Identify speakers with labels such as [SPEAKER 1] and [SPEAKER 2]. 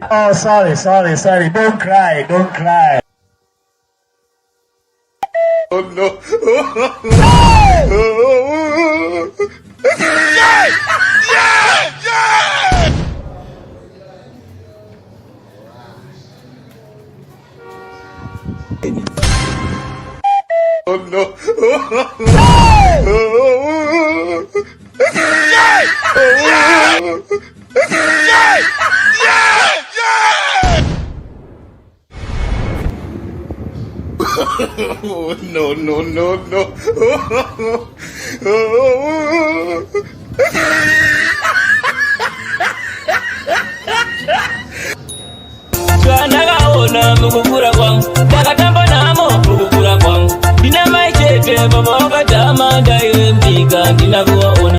[SPEAKER 1] Oh, sorry. Don't cry.
[SPEAKER 2] Oh no. Oh no. No.
[SPEAKER 3] Nagaona mukukura kwangu, ndakatamba namo mukukura kwangu. Ndina maichete baba wakatama, ndaiwe mpiga ndinakuwaona.